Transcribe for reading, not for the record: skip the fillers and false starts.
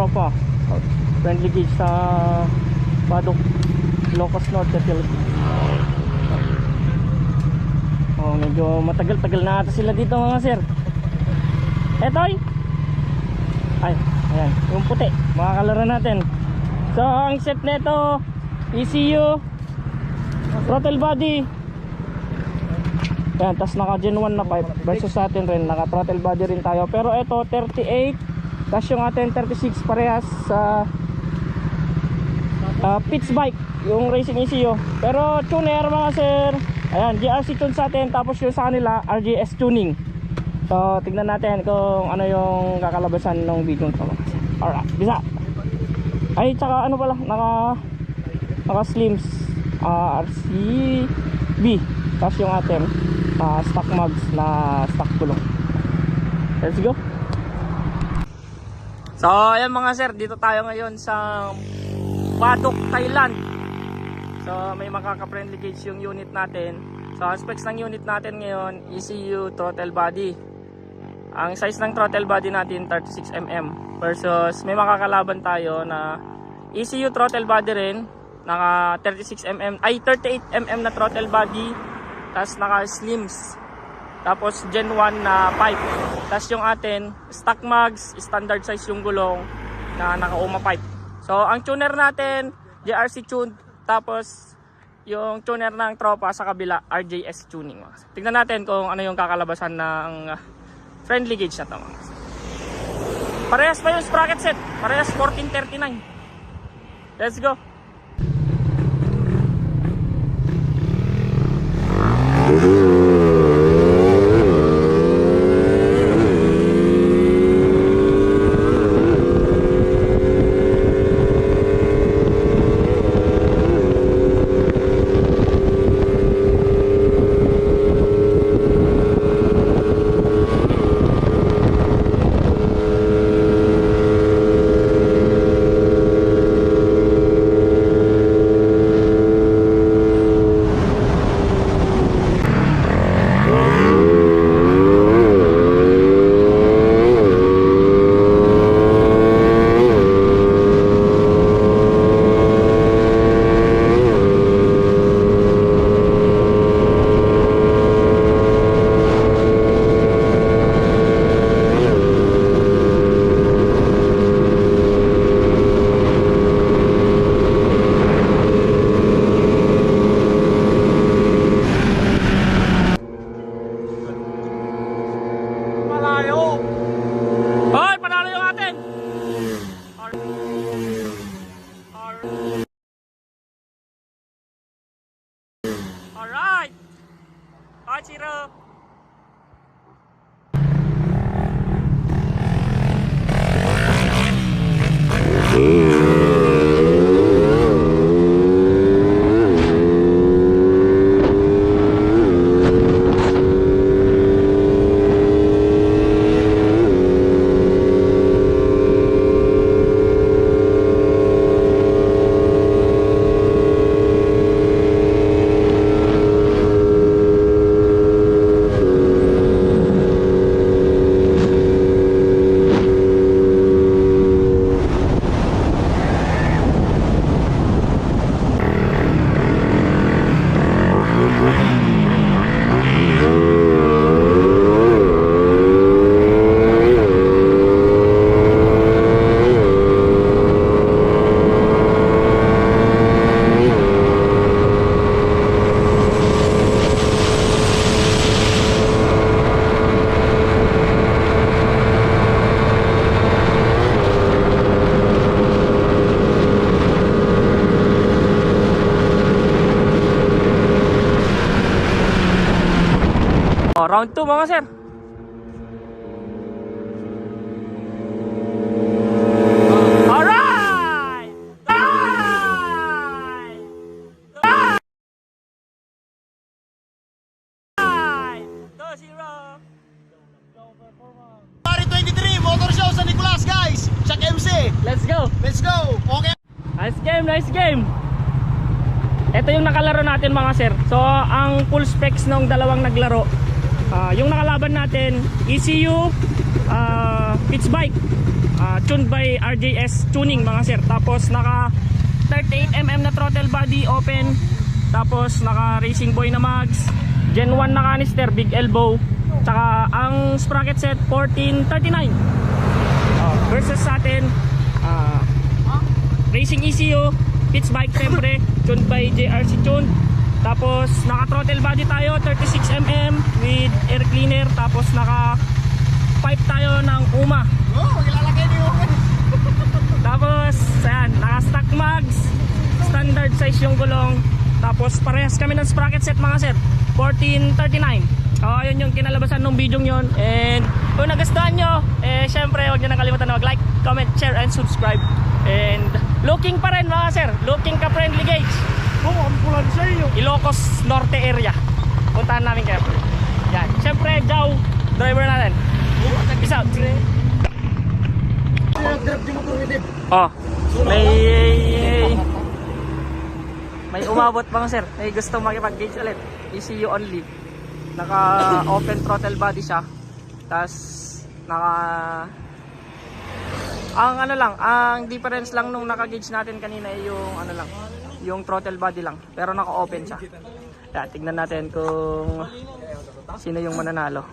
tropa. Friendly gauge sa Badok, Ilocos Norte, Philippines. Oh, medyo matagal-tagal na ata sila dito mga sir. Etoy. Ay, ayan, yung puti, mga kalaro natin. So, ang set nito, ECU, throttle body. Ayan, tas naka Gen 1 na pipe. Versus sa atin rin, naka throttle body rin tayo. Pero ito, 38. Tas yung atin, 36 parehas sa pitch bike, yung racing ECU. Pero tuner mga sir. Ayan, GRC tune sa atin. Tapos yung sa kanila, RGS tuning. So, tignan natin kung ano yung kakalabasan ng video nito. Alright, bisa. Ay, tsaka ano pala, naka slims RCB. Tapos yung atin stock mugs na stock gulong. Let's go. So, ayan mga sir, dito tayo ngayon sa Badok, Thailand. So, may makaka-friendly gauge yung unit natin. So, ang specs ng unit natin ngayon, ECU throttle body. Ang size ng throttle body natin 36mm versus may makakalaban tayo na ECU throttle body rin, naka 36mm ay 38mm na throttle body, tapos naka slims, tapos Gen 1 na pipe, tapos yung atin stock mugs, standard size yung gulong na naka UMA pipe. So ang tuner natin JRC tuned, tapos yung tuner ng tropa sa kabila RJS tuning. Tingnan natin kung ano yung kakalabasan ng friendly gauge na to. Parehas pa yung sprocket set, parehas 1439. Let's go. Alright. Hachiro. Round 2 mga sir. Alright! Alright! 2-0. Pari 23 Motor Show sa Nicolas guys. Check MC. Let's go. Let's go. Okay. Nice game, nice game. Ito yung nakalaro natin mga sir. So ang full specs ng dalawang naglaro, yung nakalaban natin ECU pitch bike. Tuned by RJS Tuning mga sir. Tapos naka 38mm na throttle body open. Tapos naka Racing Boy na mags. Gen 1 na canister, big elbow. Tsaka ang sprocket set 1439. Versus sa atin Racing ECU, pitch bike syempre, tuned by JRC Tuned. Tapos naka throttle body tayo 36mm with air cleaner. Tapos naka pipe tayo ng UMA. Oh, ilalagay niyo. Tapos ayan, naka stock mags, standard size yung gulong. Tapos parehas kami ng sprocket set mga sir, 1439. Yun yung kinalabasan ng video yun. And kung nagustuhan nyo, syempre huwag nyo nang kalimutan na mag-like, comment, share, and subscribe. And looking pa rin mga sir, looking ka friendly gauge. Ang pulan sa iyo. Ilocos Norte area. Puntahan namin kayo. Yan. Syempre, Jow, driver natin. Peace out. May umabot bang sir? May gusto makipag-gauge ulit. ECU only. Naka open throttle body siya. Tapos naka ang difference lang nung naka-gauge natin kanina ay yung yung throttle body lang, pero naka-open siya. Kaya tignan natin kung sino yung mananalo.